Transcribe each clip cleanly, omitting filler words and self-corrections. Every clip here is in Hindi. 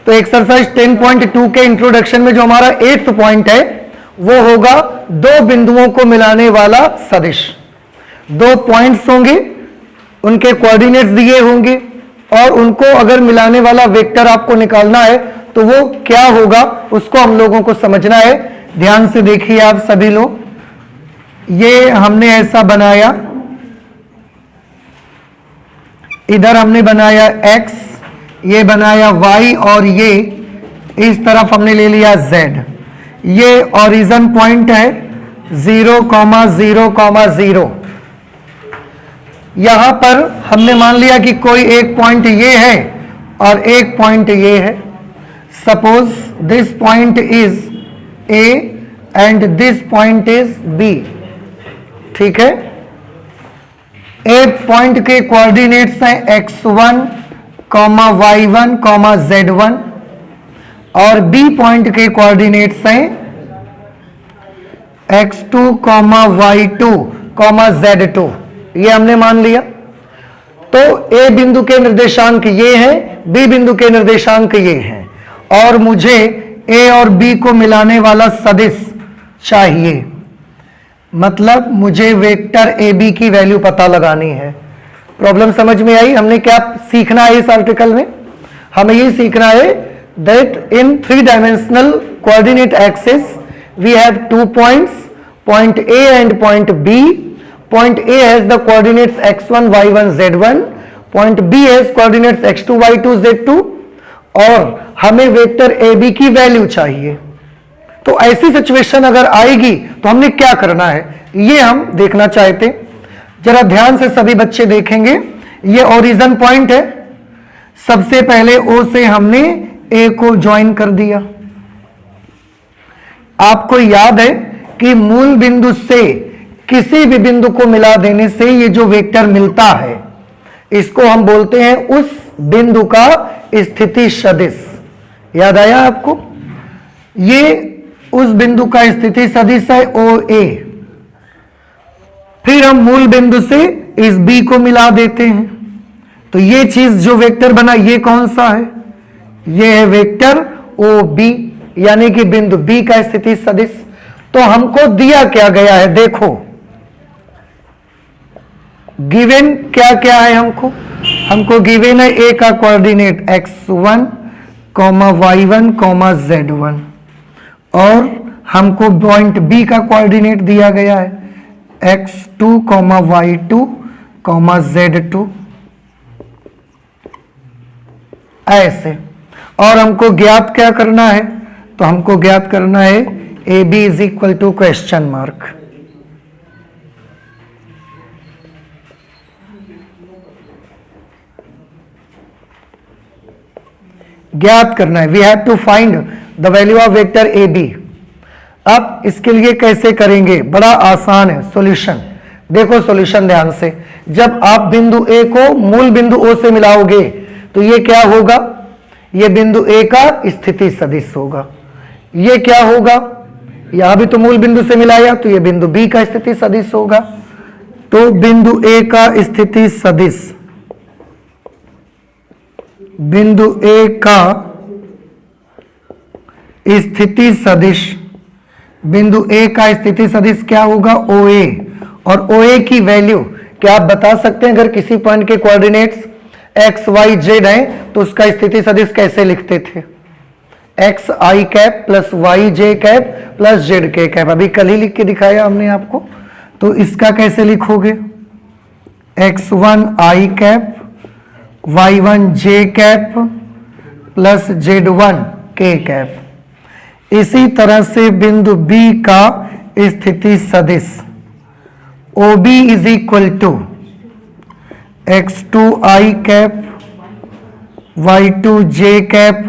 तो एक्सरसाइज 10.2 के इंट्रोडक्शन में जो हमारा 8th पॉइंट है वो होगा दो बिंदुओं को मिलाने वाला सदिश। दो पॉइंट्स होंगे, उनके कोऑर्डिनेट्स दिए होंगे और उनको अगर मिलाने वाला वेक्टर आपको निकालना है तो वो क्या होगा उसको हम लोगों को समझना है। ध्यान से देखिए आप सभी लोग, ये हमने ऐसा बनाया, इधर हमने बनाया x, ये बनाया y और ये इस तरफ हमने ले लिया z। ये ओरिजिन पॉइंट है 0,0,0। यहां पर हमने मान लिया कि कोई एक पॉइंट ये है और एक पॉइंट ये है। Suppose this point is a and this point is b। ठीक है, ए पॉइंट के कोऑर्डिनेट्स हैं x1, y1, z1 और बी पॉइंट के कोऑर्डिनेट्स हैं x2, y2, z2। ये हमने मान लिया। तो ए बिंदु के निर्देशांक ये हैं, बी बिंदु के निर्देशांक ये हैं और मुझे ए और बी को मिलाने वाला सदिश चाहिए। मतलब मुझे वेक्टर ए बी की वैल्यू पता लगानी है। प्रॉब्लम समझ में आई? हमने क्या सीखना है इस आर्टिकल में? हमें ये सीखना है that in 3 dimensional coordinate axis we have 2 points, point A and point B. Point A has the coordinates x1, y1, z1. Point B has coordinates x2, y2, z2 और हमें वेक्टर AB की वैल्यू चाहिए। तो ऐसी सिचुएशन अगर आएगी तो हमने क्या करना है ये हम देखना चाहते। जरा ध्यान से सभी बच्चे देखेंगे, ये ओरिजिन पॉइंट है। सबसे पहले O से हमने A को ज्वाइन कर दिया। आपको याद है कि मूल बिंदु से किसी भी बिंदु को मिला देने से ये जो वेक्टर मिलता है इसको हम बोलते हैं उस बिंदु का स्थिति सदिश। याद आया आपको? ये उस बिंदु का स्थिति सदिश है OA। फिर हम मूल बिंदु से इस B को मिला देते हैं तो ये चीज जो वेक्टर बना ये कौन सा है? ये है वेक्टर OB, यानी कि बिंदु B का स्थिति सदिश। तो हमको दिया क्या गया है देखो, गिवन क्या क्या है हमको गिवन है ए का कोऑर्डिनेट x1, y1, z1 और हमको पॉइंट बी का कोऑर्डिनेट दिया गया है x2, y2, z2 ऐसे। और हमको ज्ञात क्या करना है? तो हमको ज्ञात करना है AB is equal to question mark. ज्ञात करना है, we have to find the value of vector A B. अब इसके लिए कैसे करेंगे? बड़ा आसान है सॉल्यूशन। देखो सॉल्यूशन ध्यान से, जब आप बिंदु ए को मूल बिंदु ओ से मिलाओगे तो ये क्या होगा? ये बिंदु ए का स्थिति सदिश होगा। ये क्या होगा? यहां भी तो मूल बिंदु से मिलाया तो ये बिंदु बी का स्थिति सदिश होगा। तो बिंदु ए का स्थिति सदिश, बिंदु ए का स्थिति सदिश, बिंदु ए का स्थिति सदिश क्या होगा? OA। और OA की वैल्यू क्या आप बता सकते हैं? अगर किसी पॉइंट के कोऑर्डिनेट्स x, y, z हैं तो उसका स्थिति सदिश कैसे लिखते थे? x i cap plus y j cap plus z k cap. अभी कल ही लिख के दिखाया हमने आपको। तो इसका कैसे लिखोगे? x1 i cap, y1 j cap plus z1 k cap. इसी तरह से बिंदु B का स्थिति सदिश OB is equal to x2 i cap, y2 j cap,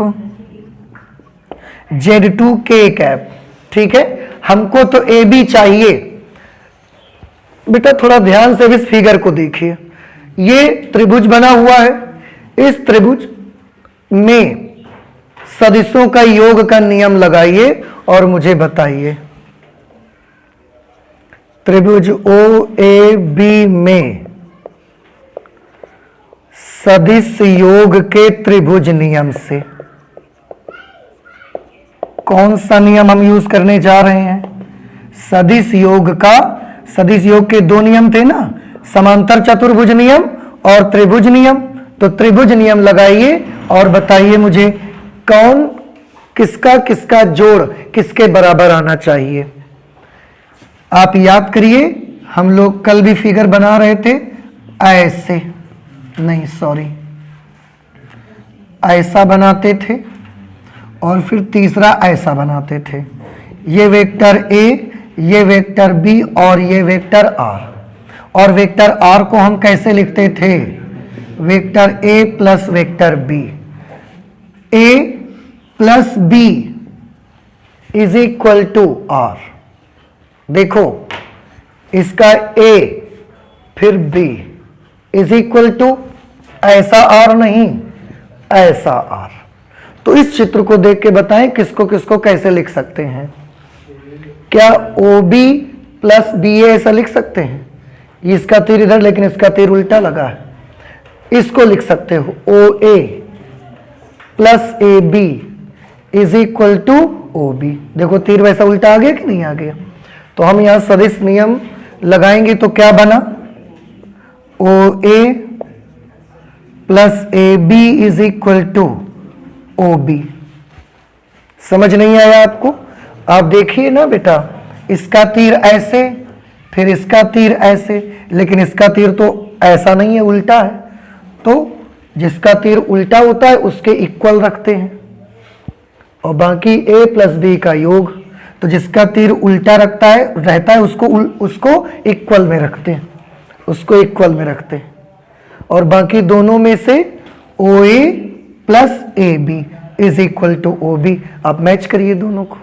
z2 k cap. ठीक है, हमको तो AB चाहिए। बेटा थोड़ा ध्यान से इस फिगर को देखिए, ये त्रिभुज बना हुआ है। इस त्रिभुज में सदिशों का योग का नियम लगाइए और मुझे बताइए। त्रिभुज OAB में सदिश योग के त्रिभुज नियम से कौन सा नियम हम यूज करने जा रहे हैं? सदिश योग का, सदिश योग के दो नियम थे ना, समांतर चतुर्भुज नियम और त्रिभुज नियम। तो त्रिभुज नियम लगाइए और बताइए मुझे कौन किसका किसका जोड़ किसके बराबर आना चाहिए। आप याद करिए, हम लोग कल भी फिगर बना रहे थे ऐसे, नहीं सॉरी, ऐसा बनाते थे और फिर तीसरा ऐसा बनाते थे। ये वेक्टर ए, ये वेक्टर बी और ये वेक्टर आर। और वेक्टर आर को हम कैसे लिखते थे? Vector A plus vector B. A plus B is equal to R. देखो, इसका ए फिर बी इज इक्वल टू ऐसा आर, नहीं ऐसा आर। तो इस चित्र को देख के बताएं किसको किसको कैसे लिख सकते हैं। क्या ओ बी प्लस बी ए ऐसा लिख सकते हैं? इसका तीर इधर लेकिन इसका तीर उल्टा लगा है। इसको लिख सकते हो O A plus A B is equal to O B. देखो तीर वैसा उल्टा आ गया कि नहीं आ गया? तो हम यहां सदिश नियम लगाएंगे तो क्या बना? O A plus A B is equal to O B. समझ नहीं आया आपको? आप देखिए ना बेटा, इसका तीर ऐसे, फिर इसका तीर ऐसे, लेकिन इसका तीर तो ऐसा नहीं है, उल्टा है। तो जिसका तीर उल्टा होता है उसके इक्वल रखते हैं, और बाकी ए प्लस बी का योग। तो जिसका तीर उल्टा रहता है उसको इक्वल में रखते हैं, उसको इक्वल में रखते हैं। और बाकी दोनों में से O A plus A B is equal to O B. आप मैच करिए दोनों को।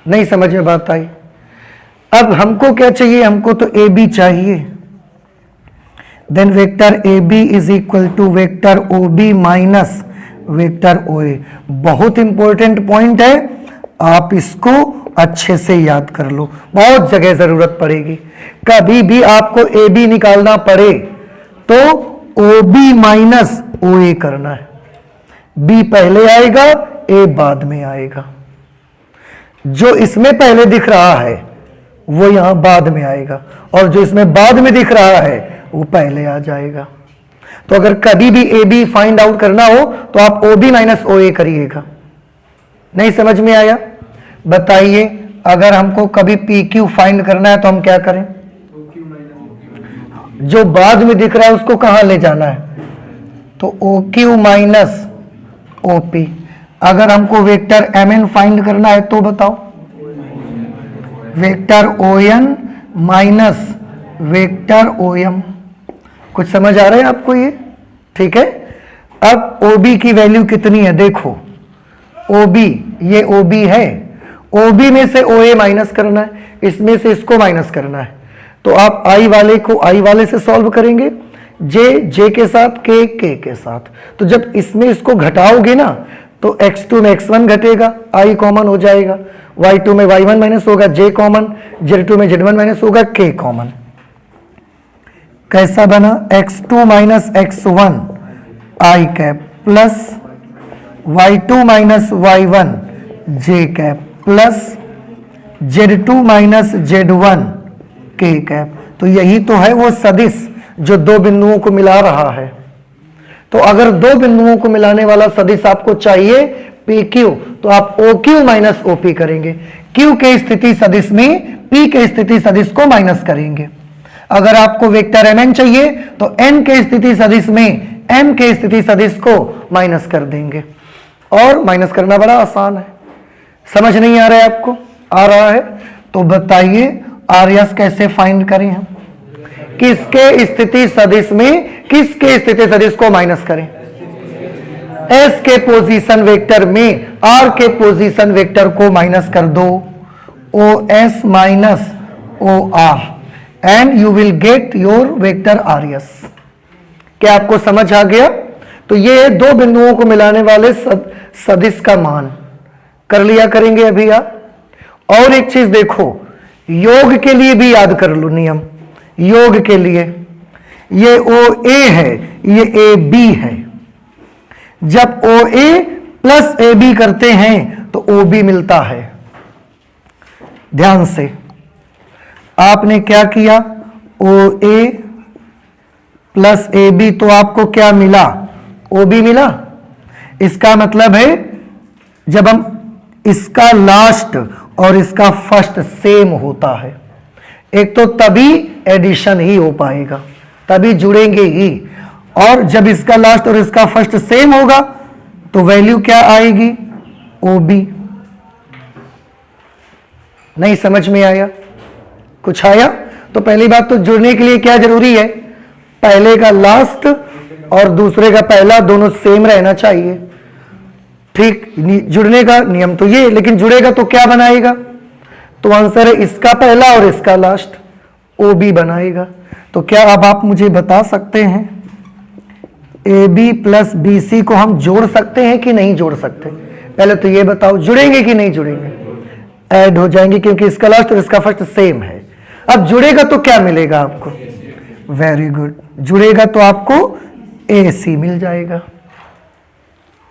नहीं समझ में बात आई? अब हमको क्या चाहिए? हमको तो ए बी चाहिए। Then vector A B is equal to vector O B minus vector O A. बहुत इंपॉर्टेंट पॉइंट है, आप इसको अच्छे से याद कर लो, बहुत जगह जरूरत पड़ेगी। कभी भी आपको ए बी निकालना पड़े तो ओ बी माइनस ओ ए करना है। बी पहले आएगा, ए बाद में आएगा। जो इसमें पहले दिख रहा है वो यहां बाद में आएगा, और जो इसमें बाद में दिख रहा है वो पहले आ जाएगा। तो अगर कभी भी ए बी फाइंड आउट करना हो तो आप ओ बी माइनस ओ ए करिएगा। नहीं समझ में आया? बताइए, अगर हमको कभी पी क्यू फाइंड करना है तो हम क्या करें? जो बाद में दिख रहा है उसको कहां ले जाना है? तो O Q minus O P. अगर हमको वेक्टर एम एन फाइंड करना है तो बताओ, vector O N minus vector O M. कुछ समझ आ रहा है आपको ये? ठीक है। अब ओ बी की वैल्यू कितनी है? देखो, ओ बी, ये ओ बी है, ओ बी में से ओ ए माइनस करना है, इसमें से इसको माइनस करना है। तो आप आई वाले को आई वाले से सॉल्व करेंगे, जे के साथ, के के साथ। तो जब इसमें इसको घटाओगे ना तो x2 में x1 घटेगा, i कॉमन हो जाएगा, y2 में y1 माइनस होगा, j कॉमन, z2 में z1 माइनस होगा, k कॉमन। कैसा बना? x2 minus x1 i cap plus y2 minus y1 j cap plus z2 minus z1 k cap. तो यही तो है वो सदिश जो दो बिंदुओं को मिला रहा है। तो अगर दो बिंदुओं को मिलाने वाला सदिश आपको चाहिए पी क्यू, तो आप O Q minus O P करेंगे। क्यू के स्थिति सदिश में पी के स्थिति सदिश को माइनस करेंगे। अगर आपको वेक्टर एम एन चाहिए तो एन के स्थिति सदिश में एम के स्थिति सदिश को माइनस कर देंगे, और माइनस करना बड़ा आसान है। समझ नहीं आ रहा है आपको? आ रहा है तो बताइए आर एस कैसे फाइंड करें हम? किसके स्थिति सदिश में किसके स्थिति सदिश को माइनस करें? एस के पोजीशन वेक्टर में आर के पोजीशन वेक्टर को माइनस कर दो, O S minus O R, and you will get your vector R S. क्या आपको समझ आ गया? तो ये दो बिंदुओं को मिलाने वाले सदिश का मान कर लिया करेंगे अभी आप। और एक चीज देखो, योग के लिए भी याद कर लो नियम। योग के लिए ये ओ ए है, ये ए बी है। जब ओ ए प्लस ए बी करते हैं तो तो OB मिलता है। ध्यान से, आपने क्या किया, OA प्लस AB, तो आपको क्या मिला, OB मिला। इसका मतलब है जब हम इसका लास्ट और इसका फर्स्ट सेम होता है, एक तो तभी एडिशन ही हो पाएगा, तभी जुड़ेंगे ही। और जब इसका लास्ट और इसका फर्स्ट सेम होगा तो वैल्यू क्या आएगी, OB। नहीं समझ में आया, कुछ आया? तो पहली बात तो जुड़ने के लिए क्या जरूरी है, पहले का लास्ट और दूसरे का पहला दोनों सेम रहना चाहिए। ठीक, जुड़ने का नियम तो ये, लेकिन जुड़ेगा तो क्या बनाएगा, तो आंसर है इसका पहला और इसका लास्ट, OB बनाएगा। तो क्या अब आप मुझे बता सकते हैं AB प्लस BC को हम जोड़ सकते हैं कि नहीं जोड़ सकते? पहले तो ये बताओ, जुड़ेंगे कि नहीं जुड़ेंगे? ऐड हो जाएंगे, क्योंकि इसका लास्ट और इसका फर्स्ट सेम है। अब जुड़ेगा तो क्या मिलेगा आपको, वेरी गुड, जुड़ेगा तो आपको AC मिल जाएगा।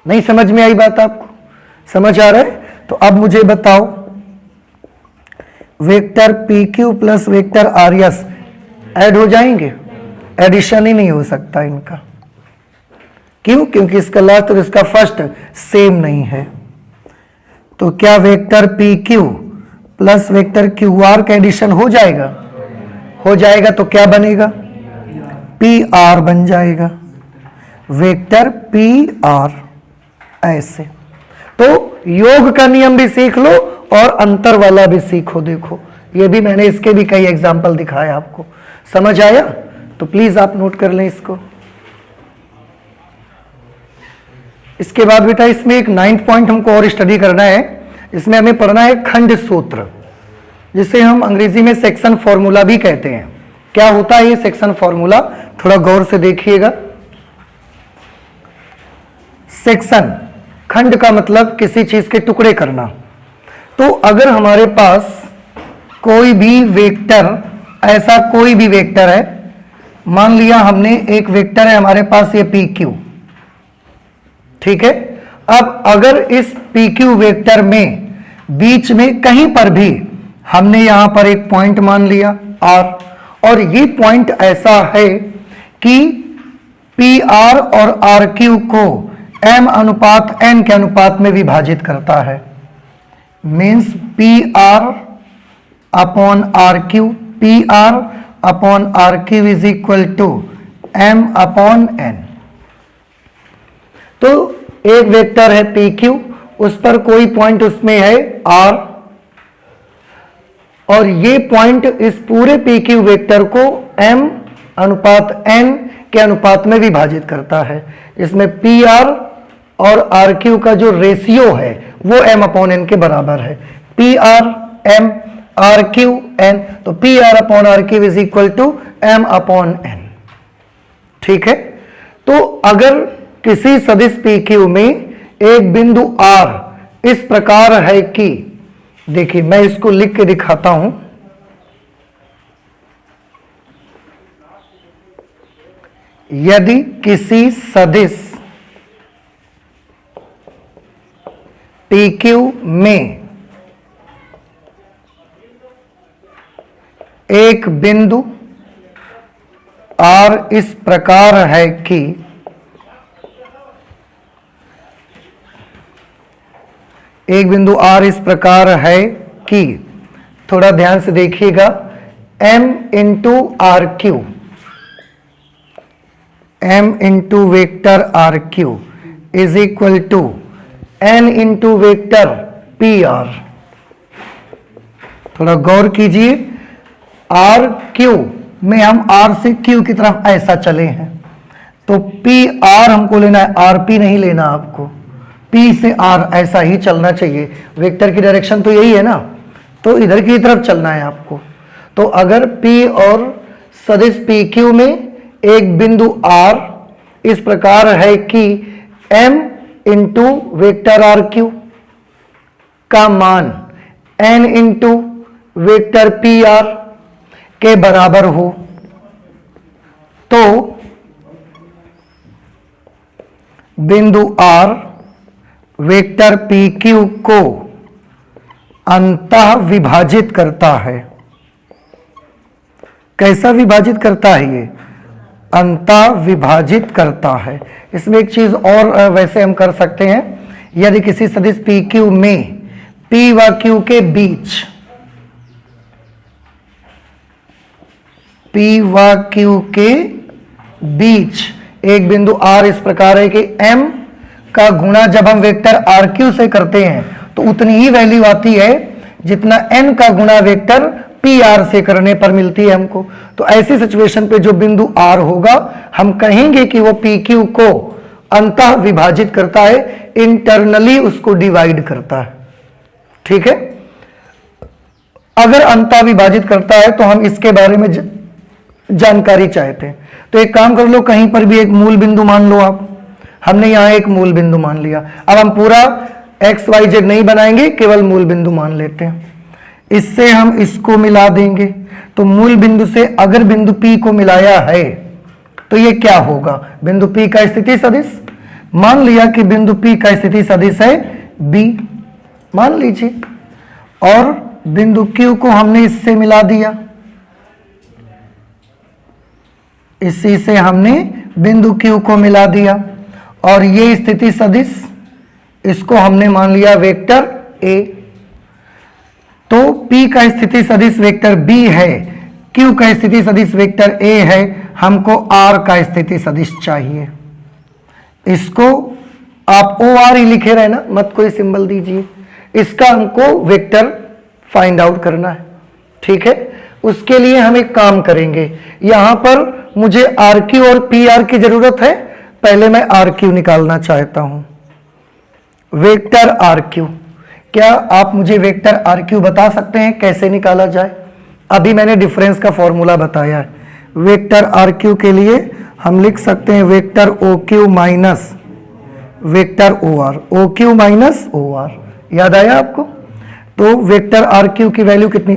नहीं समझ में आई बात आपको, समझ आ रहा है? तो अब मुझे बताओ, vector PQ plus vector RS add हो जाएंगे? एडिशन ही नहीं हो सकता इनका, क्यों? क्योंकि इसका लास्ट और इसका फर्स्ट सेम नहीं है। तो क्या vector PQ plus vector QR का एडिशन हो जाएगा? हो जाएगा तो क्या बनेगा, PR बन जाएगा, वेक्टर PR। ऐसे तो योग का नियम भी सीख लो और अंतर वाला भी सीखो। देखो, ये भी मैंने इसके भी कई एग्जाम्पल दिखाए आपको, समझ आया? तो प्लीज आप नोट कर लें इसको। इसके बाद बेटा इसमें एक 9th पॉइंट हमको और स्टडी करना है। इसमें हमें पढ़ना है खंड सूत्र, जिसे हम अंग्रेजी में सेक्शन फॉर्मूला भी कहते हैं। क्या होता है ये सेक्शन फॉर्मूला, थोड़ा गौर से देखिएगा। सेक्शन, खंड का मतलब किसी चीज के टुकड़े करना। तो अगर हमारे पास कोई भी वेक्टर, ऐसा कोई भी वेक्टर है, मान लिया हमने एक वेक्टर है हमारे पास ये PQ, ठीक है। अब अगर इस PQ वेक्टर में बीच में कहीं पर भी हमने यहां पर एक पॉइंट मान लिया R, और ये पॉइंट ऐसा है कि PR और RQ को M अनुपात N के अनुपात में विभाजित करता है, means PR upon RQ, PR upon RQ is equal to M upon N। तो एक वेक्टर है PQ, उस पर कोई पॉइंट उसमें है R, और ये पॉइंट इस पूरे PQ वेक्टर को M अनुपात N के अनुपात में विभाजित करता है। इसमें PR और RQ का जो रेशियो है वो M अपॉन N के बराबर है, PR M RQ N, तो PR upon RQ is equal to M upon N। ठीक है। तो अगर किसी सदिश PQ में एक बिंदु R इस प्रकार है कि, देखिए मैं इसको लिख के दिखाता हूं, यदि किसी सदिश PQ में एक बिंदु R इस प्रकार है कि एक बिंदु R इस प्रकार है कि, थोड़ा ध्यान से देखिएगा, M into RQ, M into vector RQ is equal to N into vector PR। थोड़ा गौर कीजिए, RQ में हम R से Q की तरफ ऐसा चले हैं, तो PR हमको लेना है, RP नहीं लेना आपको, P से R ऐसा ही चलना चाहिए। वेक्टर की डायरेक्शन तो यही है ना, तो इधर की तरफ चलना है आपको। तो अगर P और सदिश PQ में एक बिंदु R इस प्रकार है कि M इंटू वेक्टर RQ का मान N इंटू वेक्टर PR के बराबर हो, तो बिंदु R वेक्टर पी क्यू को अंतः विभाजित करता है। कैसा विभाजित करता है ये? अंतः विभाजित करता है। इसमें एक चीज और वैसे हम कर सकते हैं, यदि किसी सदिश पी क्यू में पी व क्यू के बीच, पी व क्यू के बीच एक बिंदु आर इस प्रकार है कि m का गुणा जब हम वेक्टर आर क्यू से करते हैं तो उतनी ही वैल्यू आती है जितना n का गुणा वेक्टर पी आर से करने पर मिलती है हमको। तो ऐसी सिचुएशन पे जो बिंदु आर होगा हम कहेंगे कि वो पी क्यू को अंतः विभाजित करता है, इंटरनली उसको डिवाइड करता है। ठीक है, अगर अंतः विभाजित करता है तो हम इसके बारे में जानकारी चाहते हैं। तो एक काम कर लो, कहीं पर भी एक मूल बिंदु मान लो आप। हमने यहां एक मूल बिंदु मान लिया। अब हम पूरा एक्स वाई जेड नहीं बनाएंगे, केवल मूल बिंदु मान लेते हैं। इससे हम इसको मिला देंगे। तो मूल बिंदु से अगर बिंदु P को मिलाया है तो ये क्या होगा? बिंदु P का स्थिति सदिश, मान लिया कि बिंदु P का स्थिति सदिश है B, मान लीजिए, और बिंदु Q को हमने इससे मिला दिया, इसी से हमने बिंदु Q को मिला दिया, और ये स्थिति सदिश इसको हमने मान लिया वेक्टर A। तो P का स्थिति सदिश वेक्टर B है, Q का स्थिति सदिश वेक्टर A है, हमको R का स्थिति सदिश चाहिए। इसको आप OR ही लिखे रहे ना, मत कोई सिंबल दीजिए। इसका हमको वेक्टर फाइंड आउट करना है। ठीक है, उसके लिए हम एक काम करेंगे, यहां पर मुझे RQ और PR की जरूरत है। पहले मैं RQ निकालना चाहता हूं, वेक्टर RQ। क्या आप मुझे वेक्टर RQ बता सकते हैं कैसे निकाला जाए? अभी मैंने डिफरेंस का फॉर्मूला बताया है। वेक्टर RQ के लिए हम लिख सकते हैं vector OQ minus vector OR, OQ minus OR। याद आया आपको? तो वेक्टर RQ की वैल्यू कितनी?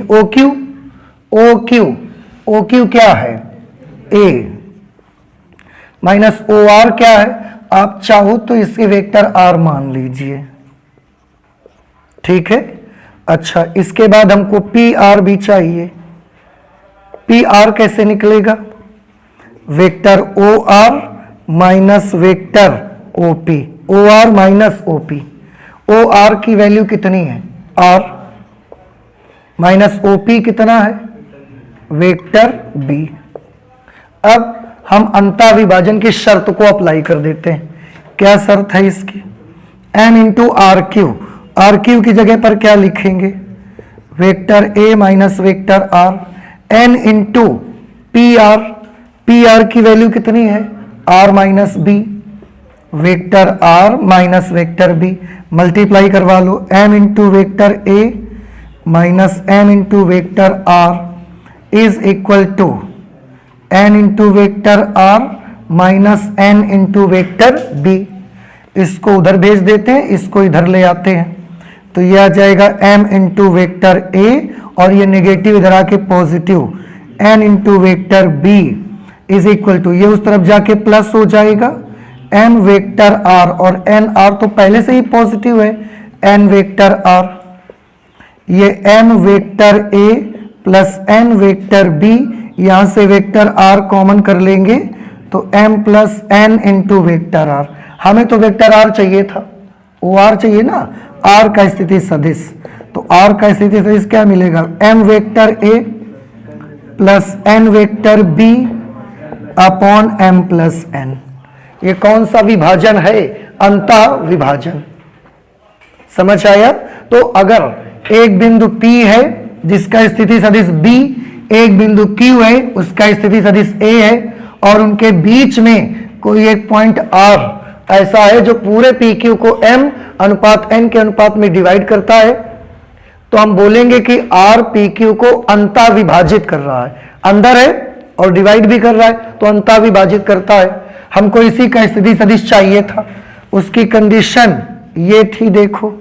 OQ क्या है? A माइनस OR क्या है? आप चाहो तो इसके वेक्टर R मान लीजिए। ठीक है, अच्छा, इसके बाद हमको PR भी चाहिए। PR कैसे निकलेगा? Vector OR minus vector OP, OR minus OP। OR की वैल्यू कितनी है? R माइनस OP कितना है? Vector B। अब हम अंतः विभाजन की शर्त को अप्लाई कर देते हैं। क्या शर्त है इसकी? n into RQ। RQ की जगह पर क्या लिखेंगे? Vector A minus vector R, n into PR। PR की वैल्यू कितनी है? R minus B, vector R minus vector B। Multiply करवा लो, m into vector A minus m into vector R is equal to n into vector R minus n into vector B। इसको उधर भेज देते हैं, इसको इधर ले आते हैं, तो यह आ जाएगा m इंटू वेक्टर A, और ये नेगेटिव इधर आके positive n into vector B is equal to, ये उस तरफ जाके प्लस हो जाएगा m वेक्टर R, और n R तो पहले से ही पॉजिटिव है, n वेक्टर R। ये m vector A plus n vector B, यहां से वेक्टर R कॉमन कर लेंगे तो m plus n into vector R। हमें तो वेक्टर R चाहिए था, OR चाहिए ना, R का स्थिति सदिश। तो R का स्थिति सदिश क्या मिलेगा? m vector A plus n vector B upon m plus n। ये कौन सा विभाजन है? अंतः विभाजन। समझ आया? तो अगर एक बिंदु P है जिसका स्थिति सदिश B, एक बिंदु Q है उसका स्थिति सदिश A है, और उनके बीच में कोई एक पॉइंट R ऐसा है जो पूरे PQ को M अनुपात N के अनुपात में डिवाइड करता है, तो हम बोलेंगे कि R PQ को अंतः विभाजित कर रहा है। अंदर है और डिवाइड भी कर रहा है, तो अंतः विभाजित करता है। हमको इसी का स्थिति सदिश चाहिए था, उसकी कंडीशन ये थी। देखो,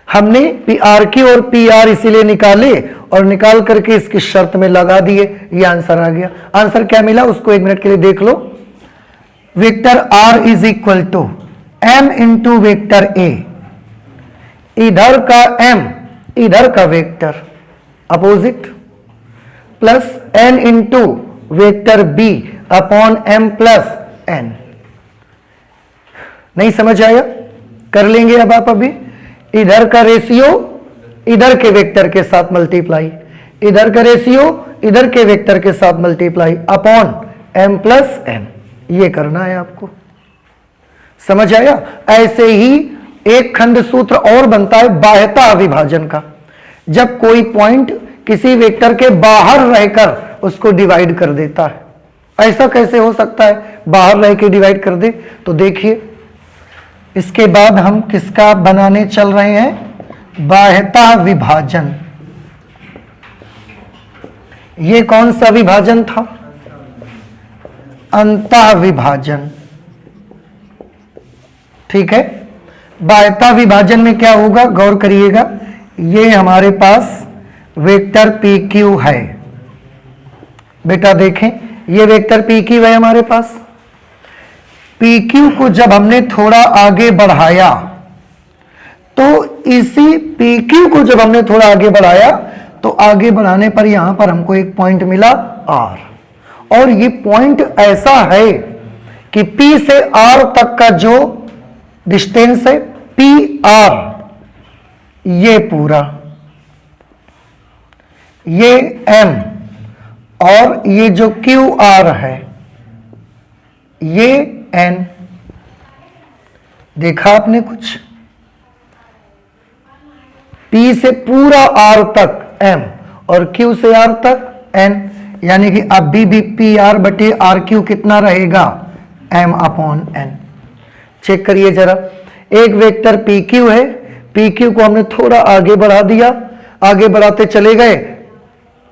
हमने RQ और PR इसीलिए निकाले, और निकाल करके इसकी शर्त में लगा दिए, ये आंसर आ गया। आंसर क्या मिला उसको एक मिनट के लिए देख लो। Vector R is equal to m into vector a, इधर का m इधर का vector opposite, plus n into vector b upon m plus n। नहीं समझ आया? कर लेंगे अब आप अभी। इधर का रेशियो इधर के वेक्टर के साथ मल्टीप्लाई, इधर का रेशियो इधर के वेक्टर के साथ multiply upon m plus n, ये करना है आपको। समझ आया? ऐसे ही एक खंड सूत्र और बनता है बाह्यता अविभाजन का, जब कोई पॉइंट किसी वेक्टर के बाहर रहकर उसको डिवाइड कर देता है। ऐसा कैसे हो सकता है बाहर रह के डिवाइड कर दे? तो देखिए, इसके बाद हम किसका बनाने चल रहे हैं? बाह्यता विभाजन। ये कौन सा विभाजन था? अंतः विभाजन। ठीक है, बाह्यता विभाजन में क्या होगा गौर करिएगा। ये हमारे पास वेक्टर पी क्यू है, बेटा देखें ये वेक्टर पी क्यू है हमारे पास। पी क्यू को जब हमने थोड़ा आगे बढ़ाया, तो इसी पी क्यू को जब हमने थोड़ा आगे बढ़ाया तो आगे बढ़ाने पर यहां पर हमको एक पॉइंट मिला आर, और ये पॉइंट ऐसा है कि पी से आर तक का जो डिस्टेंस है पी आर, ये पूरा, ये एम, और ये जो क्यू आर है ये एन। देखा आपने कुछ? P से पूरा R तक M और Q से R तक N, यानी कि अब भी पी आर बटे आर क्यू कितना रहेगा? M upon N। चेक करिए जरा, एक वेक्टर पी क्यू है, पी क्यू को हमने थोड़ा आगे बढ़ा दिया, आगे बढ़ाते चले गए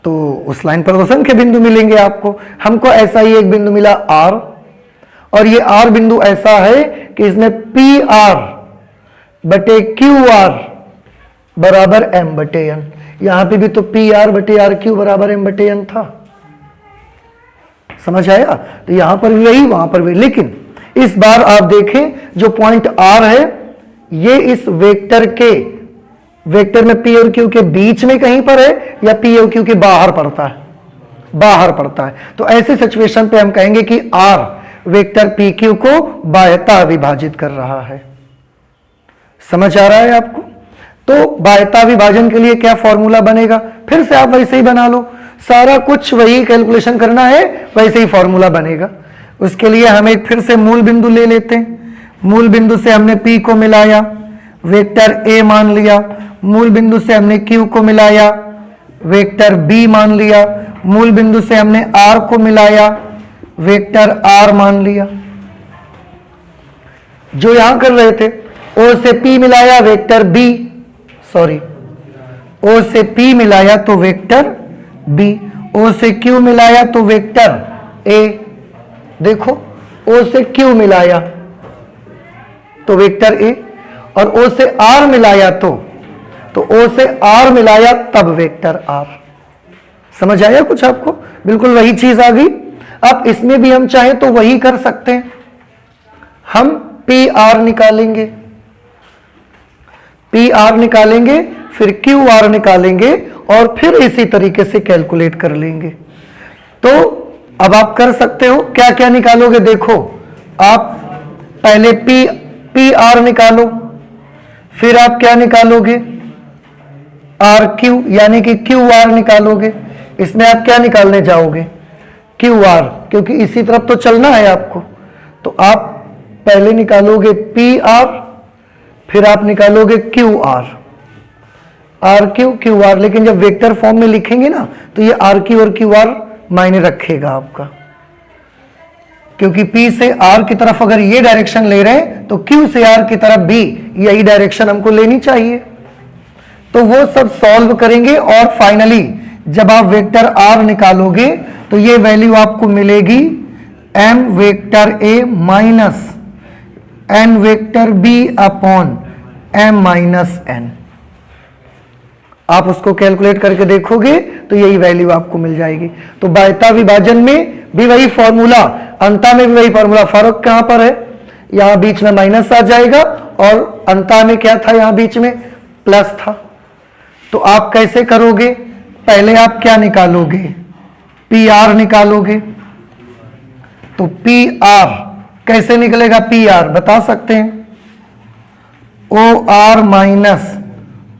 तो उस लाइन पर वसन के बिंदु मिलेंगे आपको। हमको ऐसा ही एक बिंदु मिला R, और ये R बिंदु ऐसा है कि इसमें पी आर बटे क्यू आर बराबर M बटे N। यहां पे भी तो पी आर बटे आर क्यू बराबर M बटे N था। समझ आया? तो यहां पर भी वही, वहां पर भी, लेकिन इस बार आप देखें जो पॉइंट R है ये इस वेक्टर में P और Q के बीच में कहीं पर है या P और Q के बाहर पड़ता है? बाहर पड़ता है। तो ऐसे सिचुएशन पे हम कहेंगे कि R वेक्टर PQ को बाह्यता विभाजित कर रहा है। समझ आ रहा है आपको? तो बाह्यता विभाजन के लिए क्या फॉर्मूला बनेगा? फिर से आप वैसे ही बना लो, सारा कुछ वही कैलकुलेशन करना है, वैसे ही फॉर्मूला बनेगा। उसके लिए हम एक फिर से मूल बिंदु ले लेते हैं। मूल बिंदु से हमने P को मिलाया, वेक्टर A मान लिया। मूल बिंदु से हमने Q को मिलाया, वेक्टर B मान लिया। मूल बिंदु से हमने R को मिलाया, वेक्टर R मान लिया। जो यहां कर रहे थे, O से P मिलाया वेक्टर B, सॉरी O से P मिलाया तो वेक्टर B, O से Q मिलाया तो वेक्टर A। देखो O से Q मिलाया तो वेक्टर A, और O से R मिलाया तो O से R मिलाया तब वेक्टर R। समझ आया कुछ आपको? बिल्कुल वही चीज आ गई। अब इसमें भी हम चाहें तो वही कर सकते हैं, हम PR निकालेंगे, PR निकालेंगे, फिर QR निकालेंगे, और फिर इसी तरीके से कैलकुलेट कर लेंगे। तो अब आप कर सकते हो, क्या क्या निकालोगे? देखो, आप पहले PR निकालो, फिर आप क्या निकालोगे? RQ यानी कि QR निकालोगे। इसमें आप क्या निकालने जाओगे? QR, क्योंकि इसी तरफ तो चलना है आपको। तो आप पहले निकालोगे PR, फिर आप निकालोगे QR, RQ QR। लेकिन जब वेक्टर फॉर्म में लिखेंगे ना तो ये RQ और QR मायने रखेगा आपका, क्योंकि P से R की तरफ अगर ये डायरेक्शन ले रहे हैं तो Q से R की तरफ भी यही डायरेक्शन हमको लेनी चाहिए। तो वो सब सॉल्व करेंगे, और फाइनली जब आप वेक्टर R निकालोगे तो ये वैल्यू आपको मिलेगी M vector A minus N vector B upon M minus N। आप उसको कैलकुलेट करके देखोगे तो यही वैल्यू आपको मिल जाएगी। तो बाह्यता विभाजन में भी वही फॉर्मूला, अंतर में भी वही फॉर्मूला। फर्क कहां पर है? यहां बीच में माइनस आ जाएगा और अंता में क्या था, यहां बीच में प्लस था। तो आप कैसे करोगे, पहले आप क्या निकालोगे, पी आर निकालोगे। तो पी आर कैसे निकलेगा, पी आर बता सकते हैं, O R minus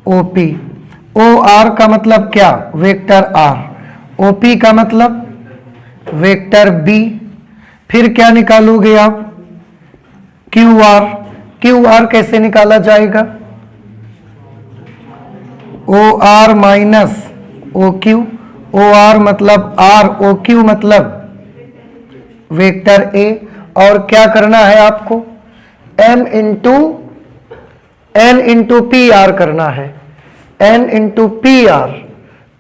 O P. O R का मतलब क्या, वेक्टर आर, ओ पी का मतलब वेक्टर बी। फिर क्या निकालोगे आप, क्यू आर। क्यू आर कैसे निकाला जाएगा, O R minus O Q. O R मतलब आर, ओ क्यू मतलब वेक्टर ए। और क्या करना है आपको, M into N into P R करना है, एन इंटू पी आर,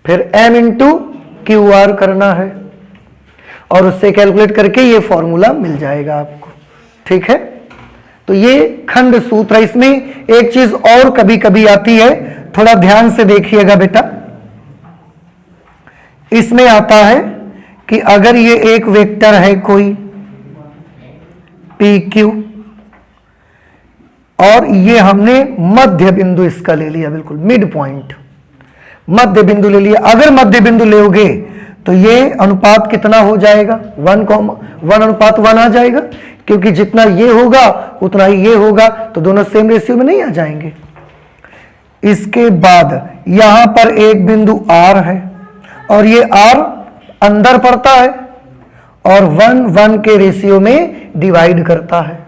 फिर एम इंटू क्यू आर करना है, और उससे कैलकुलेट करके ये फॉर्मूला मिल जाएगा आपको। ठीक है, तो ये खंड सूत्र है। इसमें एक चीज और कभी कभी आती है, थोड़ा ध्यान से देखिएगा बेटा। इसमें आता है कि अगर ये एक वेक्टर है कोई पी क्यू, और ये हमने मध्य बिंदु इसका ले लिया, बिल्कुल मिड पॉइंट मध्य बिंदु ले लिया। अगर मध्य बिंदु लोगे तो ये अनुपात कितना हो जाएगा, 1:1 आ जाएगा, क्योंकि जितना ये होगा उतना ही ये होगा, तो दोनों सेम रेशियो में नहीं आ जाएंगे। इसके बाद यहां पर एक बिंदु आर है, और ये आर अंदर पड़ता है और 1:1 के रेशियो में डिवाइड करता है।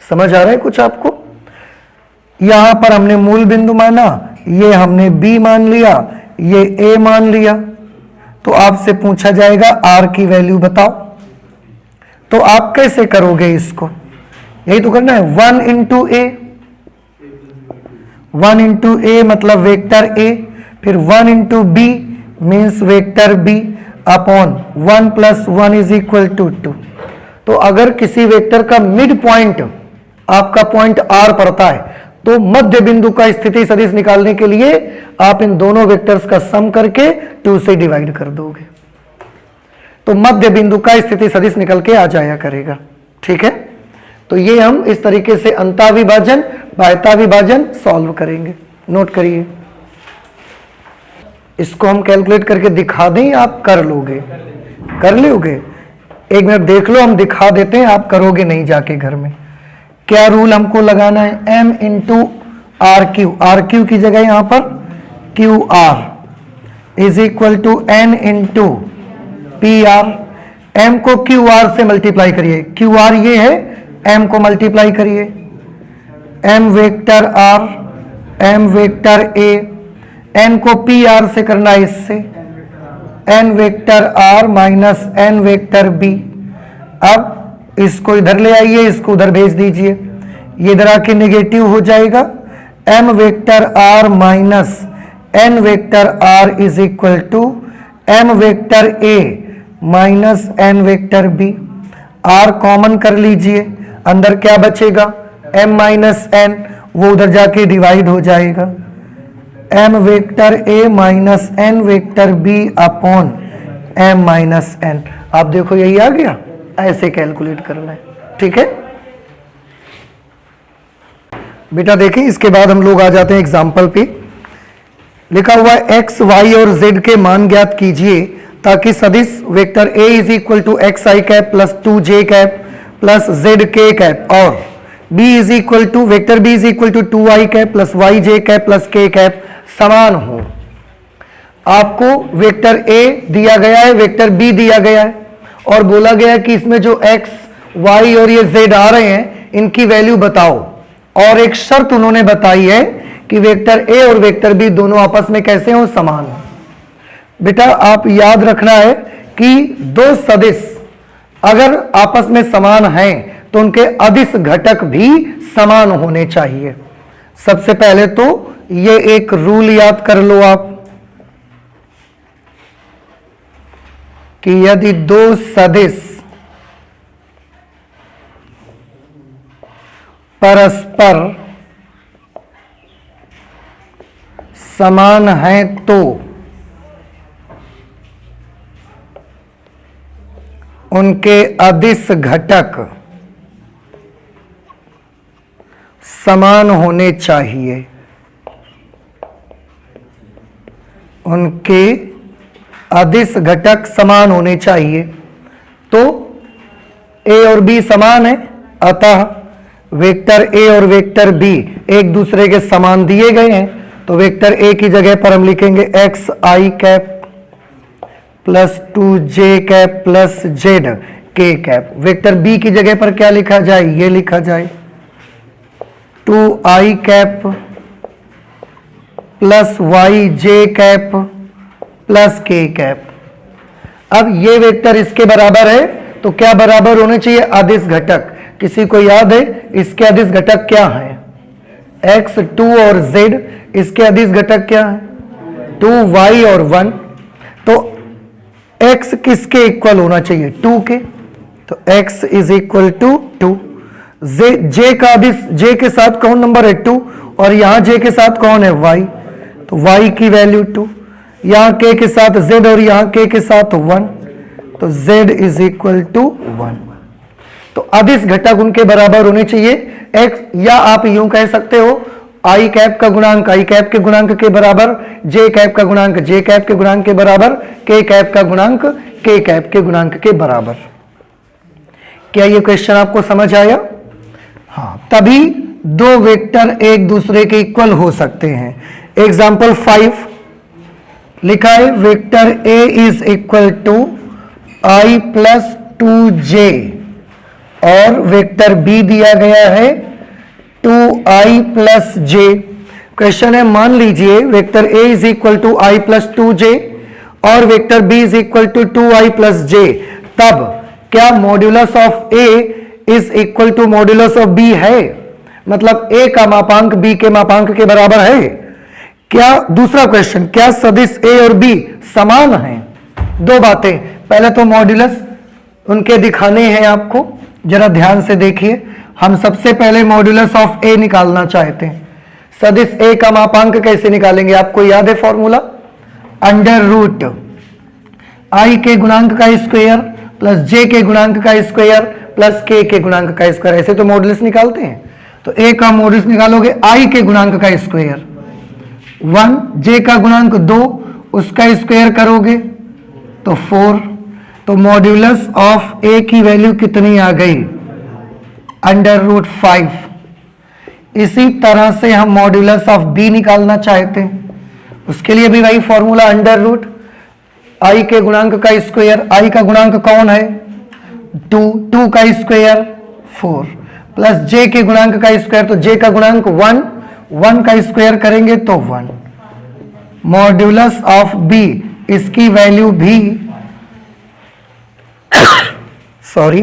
समझ आ रहा है कुछ आपको, यहां पर हमने मूल बिंदु माना, ये हमने बी मान लिया, ये ए मान लिया। तो आपसे पूछा जाएगा आर की वैल्यू बताओ, तो आप कैसे करोगे इसको, यही तो करना है, 1 इंटू ए, 1 इंटू ए मतलब वेक्टर ए, फिर 1 into B means vector B, upon 1 + 1 = 2। तो अगर किसी वेक्टर का मिड पॉइंट आपका पॉइंट आर पड़ता है, तो मध्य बिंदु का स्थिति सदिश निकालने के लिए आप इन दोनों वेक्टर्स का सम करके 2 से डिवाइड कर दोगे, तो मध्य बिंदु का स्थिति सदिश निकल के आ जाया करेगा। ठीक है, तो ये हम इस तरीके से अंताविभाजन बाह्यताविभाजन सॉल्व करेंगे। नोट करिए, इसको हम कैलकुलेट करके दिखा दें, आप कर लोगे, कर लोगे, 1 मिनट देख लो, हम दिखा देते हैं, आप करोगे नहीं जाके घर में। क्या रूल हमको लगाना है, m into R Q, R Q की जगह यहां पर Q R is equal to N into P R. M को क्यू आर से मल्टीप्लाई करिए, क्यू आर ये है, एम को मल्टीप्लाई करिए, M vector R, M vector A, N को पी आर से करना है इससे, N vector R minus N vector B. अब इसको इधर ले आइए, इसको उधर भेज दीजिए, ये इधर आके नेगेटिव हो जाएगा, M vector R minus N vector R is equal to M vector A minus N vector B. R common कर लीजिए, अंदर क्या बचेगा, एम माइनस एन, वो उधर जाके डिवाइड हो जाएगा, M vector A minus N vector B upon M minus N. आप देखो यही आ गया, ऐसे कैलकुलेट करना है। ठीक है बेटा, देखें इसके बाद हम लोग आ जाते हैं एग्जाम्पल पे। लिखा हुआ है एक्स वाई और जेड के मान ज्ञात कीजिए ताकि सदिश vector A is equal to x I cap plus 2j cap plus Z K cap और B is equal to vector B is equal to 2i cap plus Y J cap plus K cap समान हो। आपको वेक्टर ए दिया गया है, वेक्टर बी दिया गया है, और बोला गया कि इसमें जो x, y और ये z आ रहे हैं इनकी वैल्यू बताओ, और एक शर्त उन्होंने बताई है कि वेक्टर a और वेक्टर b दोनों आपस में कैसे हो, समान हो। बेटा आप याद रखना है कि दो सदिश अगर आपस में समान हैं तो उनके अदिश घटक भी समान होने चाहिए। सबसे पहले तो ये एक रूल याद कर लो आप कि यदि दो सदिश परस्पर समान हैं तो उनके अदिश घटक समान होने चाहिए, उनके अदिश घटक समान होने चाहिए। तो ए और बी समान है, अतः वेक्टर ए और वेक्टर बी एक दूसरे के समान दिए गए हैं। तो वेक्टर ए की जगह पर हम लिखेंगे X I cap plus 2j cap plus Z K cap. Vector B की जगह पर क्या लिखा जाए, ये लिखा जाए 2i cap plus Y J cap plus K cap. अब ये वेक्टर इसके बराबर है, तो क्या बराबर होने चाहिए, अदिश घटक। किसी को याद है इसके अदिश घटक क्या है, x 2 और z, इसके अदिश घटक क्या है 2y और 1। तो x किसके इक्वल होना चाहिए, 2 के। तो x is equal to 2। j का अदिश, j के साथ कौन नंबर है 2, और यहां j के साथ कौन है y, तो y की वैल्यू 2। यहां k के साथ z और यहां k के साथ 1, तो z इज इक्वल टू 1। तो अदिश घटक उनके बराबर होने चाहिए x, या आप यूं कह सकते हो i कैप का गुणांक i कैप के गुणांक के बराबर, j कैप का गुणांक j कैप के गुणांक के बराबर, k कैप का गुणांक k कैप के गुणांक के बराबर। क्या ये क्वेश्चन आपको समझ आया? हाँ, तभी दो वेक्टर एक दूसरे के इक्वल हो सकते हैं। एग्जाम्पल 5 लिखा है, vector a is equal to i plus 2j और वेक्टर b दिया गया है 2i प्लस j। क्वेश्चन है, मान लीजिए vector a is equal to i plus 2j और vector b is equal to 2i plus j। तब क्या modulus of a is equal to modulus of b है, मतलब a का मापांक b के मापांक के बराबर है क्या? दूसरा क्वेश्चन, क्या सदिश a और b समान हैं? दो बातें, पहले तो मॉड्यूलस उनके दिखाने हैं आपको, जरा ध्यान से देखिए। हम सबसे पहले मॉड्यूलस ऑफ a निकालना चाहते हैं। सदिश a का मापांक कैसे निकालेंगे, आपको याद है फॉर्मूला, अंडर रूट i के गुणांक का स्क्वायर प्लस j के गुणांक का स्क्वायर प्लस k के गुणांक का स्क्वायर। ऐसे तो मॉड्यूलस निकालते हैं। तो a का मॉड्यूलस निकालोगे i के गुणांक का स्क्वायर 1, j का गुणांक 2, उसका स्क्वायर करोगे तो 4। तो मॉड्यूलस ऑफ a की वैल्यू कितनी आ गई, अंडर रूट 5। इसी तरह से हम मॉड्यूलस ऑफ b निकालना चाहते हैं, उसके लिए भी वही फॉर्मूला, अंडर रूट i के गुणांक का स्क्वायर, i का गुणांक कौन है 2, 2 का स्क्वायर 4 प्लस j के गुणांक का स्क्वायर, तो j का गुणांक 1, 1 का स्क्वायर करेंगे तो 1। मॉड्यूलस ऑफ b, इसकी वैल्यू भी सॉरी,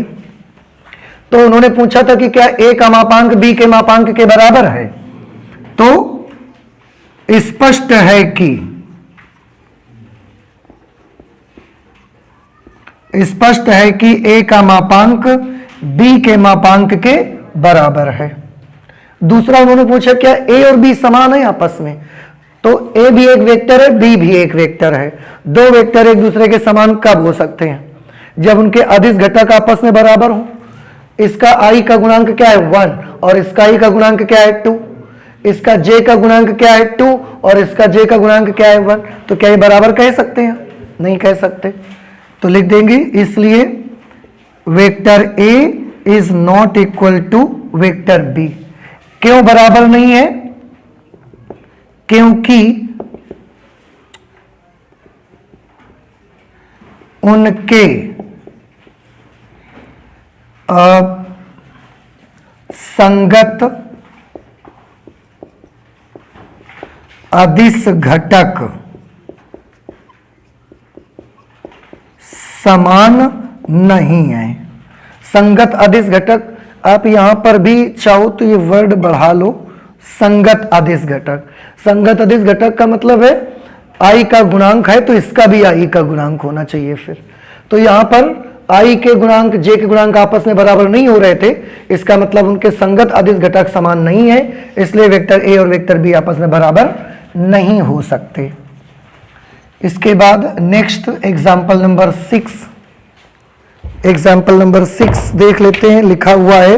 तो उन्होंने पूछा था कि क्या a का मापांक b के मापांक के बराबर है, तो स्पष्ट है कि a का मापांक b के मापांक के बराबर है। दूसरा उन्होंने पूछा क्या a और b समान है आपस में, तो a भी एक वेक्टर है, b भी एक वेक्टर है। दो वेक्टर एक दूसरे के समान कब हो सकते हैं, जब उनके अदिश घटक आपस में बराबर हो। इसका i का गुणांक क्या है 1 और इसका i का गुणांक क्या है 2, इसका j का गुणांक क्या है 2 और इसका j का गुणांक क्या है 1। तो क्या ये बराबर कह सकते हैं? नहीं कह सकते। तो लिख देंगे, इसलिए vector a is not equal to vector b। क्यों बराबर नहीं है? क्योंकि उनके संगत अदिश घटक समान नहीं है। संगत अदिश घटक, आप यहां पर भी चाहो तो ये वर्ड बढ़ा लो, संगत अदिश घटक। संगत अदिश घटक का मतलब है i का गुणांक है तो इसका भी i का गुणांक होना चाहिए। फिर तो यहां पर i के गुणांक j के गुणांक आपस में बराबर नहीं हो रहे थे, इसका मतलब उनके संगत अदिश घटक समान नहीं है, इसलिए वेक्टर a और वेक्टर b आपस में बराबर नहीं हो सकते। इसके बाद next example number 6, example number 6 देख लेते हैं। लिखा हुआ है,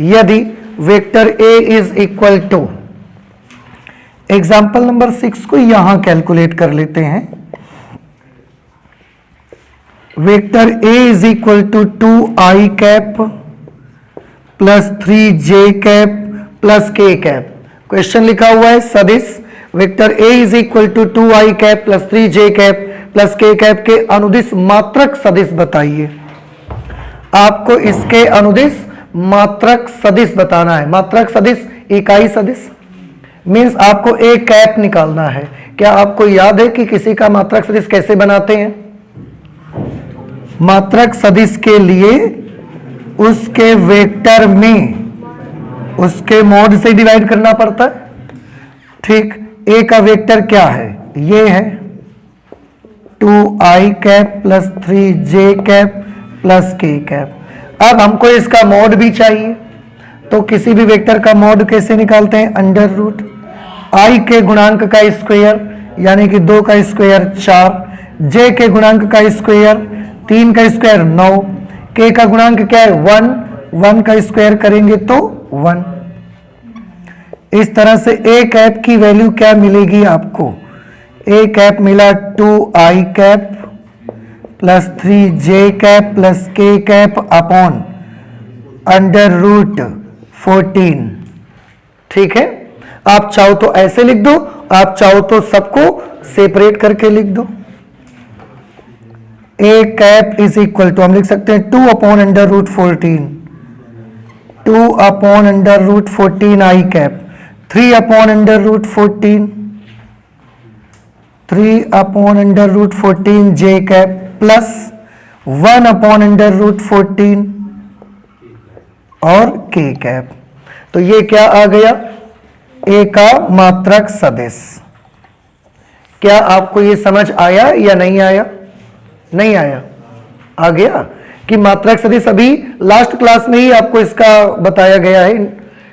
यदि vector A is equal to, example number 6 को यहां कैलकुलेट कर लेते हैं। Vector A is equal to 2i cap plus 3j cap plus k cap. Question लिखा हुआ है सदिश vector A is equal to 2i cap plus 3j cap plus k cap के अनुदिश मात्रक सदिश बताइए। आपको इसके अनुदिश मात्रक सदिश बताना है। मात्रक सदिश इकाई सदिश मीन्स आपको एक कैप निकालना है। क्या आपको याद है कि किसी का मात्रक सदिश कैसे बनाते हैं? मात्रक सदिश के लिए उसके वेक्टर में उसके मॉड से डिवाइड करना पड़ता है। ठीक, ए का वेक्टर क्या है? ये है 2i cap plus 3j cap plus k cap. अब हमको इसका मॉड भी चाहिए, तो किसी भी वेक्टर का मॉड कैसे निकालते हैं? अंडर रूट i के गुणांक का स्क्वायर यानी कि 2 का स्क्वायर 4, j के गुणांक का स्क्वायर 3 का स्क्वायर 9, k का गुणांक क्या है? 1 का स्क्वायर करेंगे तो 1। इस तरह से a कैप की वैल्यू क्या मिलेगी आपको? a कैप मिला 2i cap plus 3j cap plus k cap upon under root 14। ठीक है, आप चाहो तो ऐसे लिख दो, आप चाहो तो सबको सेपरेट करके लिख दो। a cap is equal to हम लिख सकते हैं 2 upon under root 14, 2 upon under root 14 i cap, 3 upon under root 14, 3 upon under root 14 j cap plus 1 upon under root 14 और k कैप। तो ये क्या आ गया? a का मात्रक सदिश। क्या आपको ये समझ आया या नहीं आया? नहीं आया? आ गया कि मात्रक सदिश अभी लास्ट क्लास में ही आपको इसका बताया गया है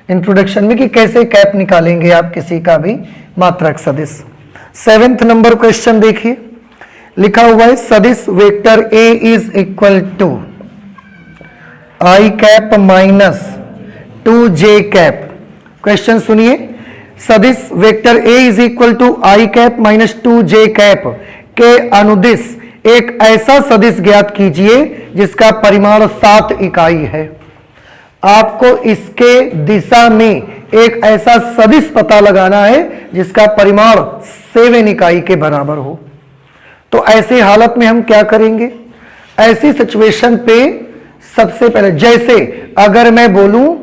इंट्रोडक्शन में कि कैसे कैप निकालेंगे आप किसी का भी मात्रक सदिश। 7th नंबर क्वेश्चन देखिए, लिखा हुआ है सदिश vector a is equal to i cap minus 2j cap. Question सुनिए, सदिश vector a is equal to i cap minus 2j cap के अनुदिश एक ऐसा सदिश ज्ञात कीजिए जिसका परिमाण 7 इकाई है। आपको इसके दिशा में एक ऐसा सदिश पता लगाना है जिसका परिमाण 7 इकाई के बराबर हो। तो ऐसी हालत में हम क्या करेंगे? ऐसी सिचुएशन पे सबसे पहले, जैसे अगर मैं बोलूं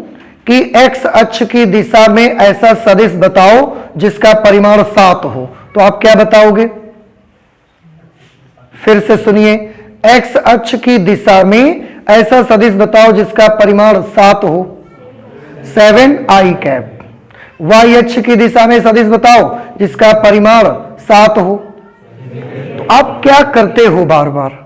कि x अक्ष की दिशा में ऐसा सदिश बताओ जिसका परिमाण 7 हो, तो आप क्या बताओगे? फिर से सुनिए, x अक्ष की दिशा में ऐसा सदिश बताओ जिसका परिमाण 7 हो, 7i कैप। y अक्ष की दिशा में सदिश बताओ जिसका परिमाण 7 हो। तो आप क्या करते हो? बार बार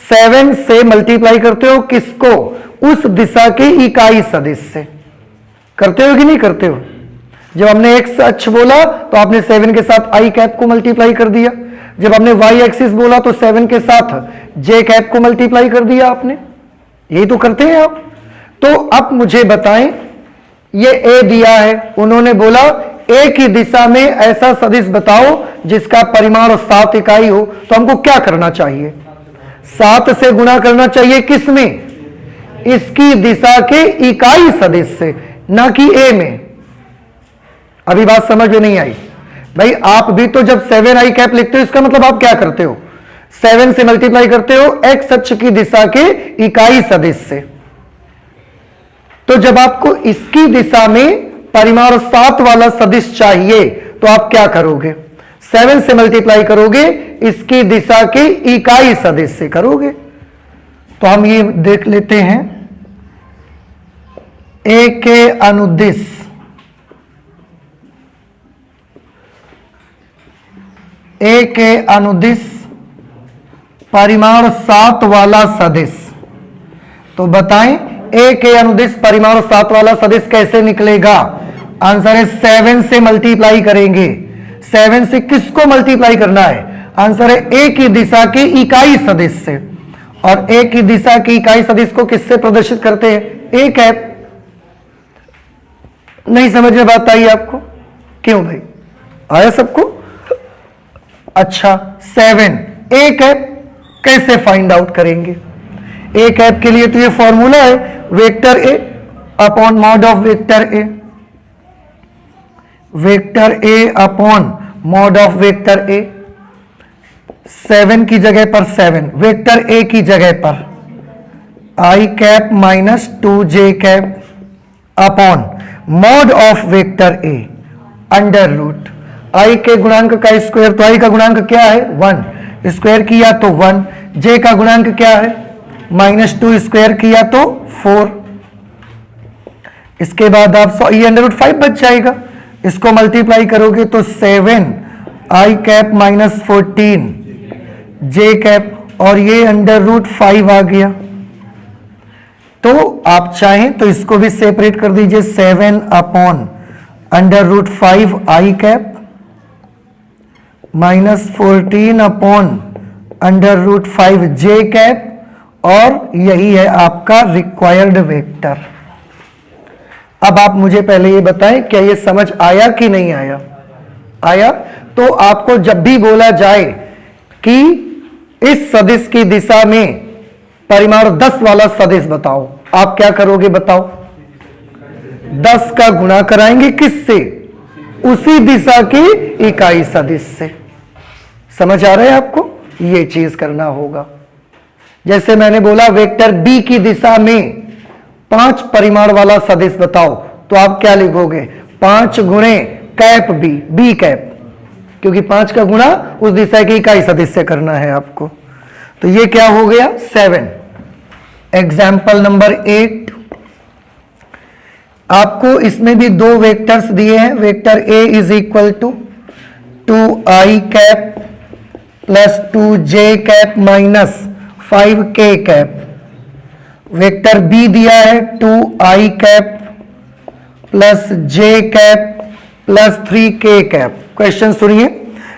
7 से मल्टीप्लाई करते हो, किसको? उस दिशा के इकाई सदिश से। करते हो कि नहीं करते हो? जब हमने x अक्ष बोला तो आपने 7 के साथ i कैप को मल्टीप्लाई कर दिया। जब हमने y एक्सिस बोला तो 7 के साथ j कैप को मल्टीप्लाई कर दिया आपने। यही तो करते हैं आप। तो अब मुझे बताएं, ये a दिया है, उन्होंने बोला a की दिशा में ऐसा सदिश बताओ जिसका परिमाण 7 इकाई हो, तो हमको क्या करना चाहिए? 7 से गुणा करना चाहिए, किसमें? इसकी दिशा के इकाई सदिश से, ना कि a में। अभी बात समझ में नहीं आई भाई? आप भी तो जब 7i कैप लिखते हो इसका मतलब आप क्या करते हो? 7 से मल्टीप्लाई करते हो x अक्ष की दिशा के इकाई सदिश से। तो जब आपको इसकी दिशा में परिमाण 7 वाला सदिश चाहिए तो आप क्या करोगे? 7 से मल्टीप्लाई करोगे, इसकी दिशा के इकाई सदिश से करोगे। तो हम ये देख लेते हैं, a के अनुदिश a के अनुदिश परिमाण 7 वाला सदिश। तो बताएं a के अनुदिश परिमाण 7 वाला सदिश कैसे निकलेगा? आंसर है 7 से मल्टीप्लाई करेंगे। 7 से किसको मल्टीप्लाई करना है? आंसर है a की दिशा के इकाई सदिश से। और a की दिशा की इकाई सदिश को किससे प्रदर्शित करते हैं? a cap. नहीं समझ में बात आई आपको? क्यों भाई, आया सबको? अच्छा 7 ए कैप कैसे फाइंड आउट करेंगे? ए कैप के लिए तो ये फॉर्मूला है vector A upon mod of vector A, vector A upon mod of vector ए। 7 की जगह पर 7, वेक्टर ए की जगह पर I cap minus 2j cap upon mod of vector A under root I के गुणांक का स्क्वायर, तो आई का गुणांक क्या है 1, स्क्वायर किया तो 1, जे का गुणांक क्या है -2, स्क्वायर किया तो 4। इसके बाद आप ये अंडर रूट 5 बच जाएगा, इसको मल्टीप्लाई करोगे तो 7 आई कैप माइनस 14 जे कैप और ये अंडर रूट 5 आ गया। तो आप चाहें तो इसको भी सेपरेट कर दीजिए, 7 upon under root 5 I cap minus 14 upon under root 5 J cap, और यही है आपका रिक्वायर्ड वेक्टर। अब आप मुझे पहले ये बताएं क्या ये समझ आया कि नहीं आया? आया? तो आपको जब भी बोला जाए कि इस सदिश की दिशा में परिमाण 10 वाला सदिश बताओ, आप क्या करोगे बताओ? 10 का गुणा कराएंगे किससे? उसी दिशा की इकाई सदिश से। समझ आ रहा है आपको? ये चीज करना होगा। जैसे मैंने बोला वेक्टर बी की दिशा में 5 परिमाण वाला सदिश बताओ, तो आप क्या लिखोगे? 5 गुणे कैप बी, बी कैप, क्योंकि 5 का गुणा उस दिशा की इकाई सदिश से करना है आपको। तो ये क्या हो गया 7। एग्जाम्पल नंबर 8, आपको इसमें भी 2 वेक्टर्स दिए हैं। Vector A is equal to 2i cap plus 2j cap minus 5k cap. Vector B दिया है 2i cap plus j cap plus 3k cap. Question सुनिए,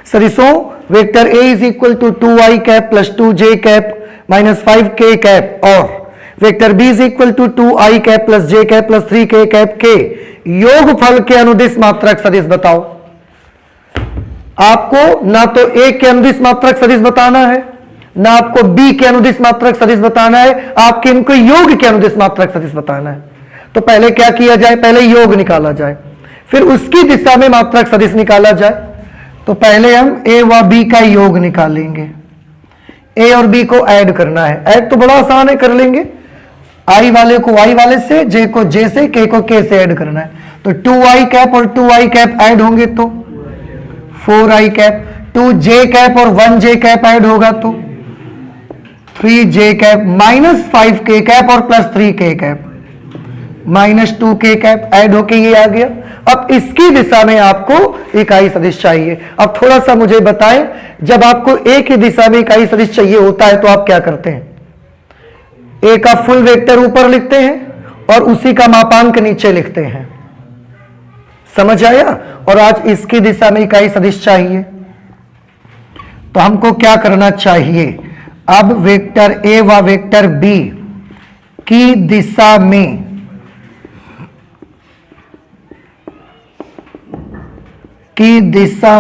सदिशों vector A is equal to 2i cap plus 2j cap minus 5k cap और vector B is equal to 2i cap plus j cap plus 3k cap के योगफल के अनुदिश मात्रक सदिश बताओ। आपको ना तो ए के अनुदिश मात्रक सदिश बताना है, ना आपको बी के अनुदिश मात्रक सदिश बताना है, आपके इनको योग के अनुदिश मात्रक सदिश बताना है। तो पहले क्या किया जाए? पहले योग निकाला जाए, फिर उसकी दिशा में मात्रक सदिश निकाला जाए। तो पहले हम ए व बी का योग निकालेंगे। ए और बी को ऐड करना है। ऐड तो बड़ा आसान है, कर लेंगे। आई वाले को वाई वाले से, जे को जे से, के को के से ऐड करना है। तो 2i कैप और 2i कैप ऐड होंगे तो 4i कैप, 2j कैप और 1j कैप ऐड होगा तो 3j cap minus 5k cap और plus 3k cap minus 2k cap add होके ये आ गया। अब इसकी दिशा में आपको इकाई सदिश चाहिए। अब थोड़ा सा मुझे बताएं, जब आपको ए की दिशा में इकाई सदिश चाहिए होता है तो आप क्या करते हैं? ए का फुल वेक्टर ऊपर लिखते हैं और उसी का मापांक नीचे लिखते हैं। समझ आया? और आज इसकी दिशा में इकाई सदिश चाहिए तो हमको क्या करना चाहिए? अब वेक्टर ए व वेक्टर बी की दिशा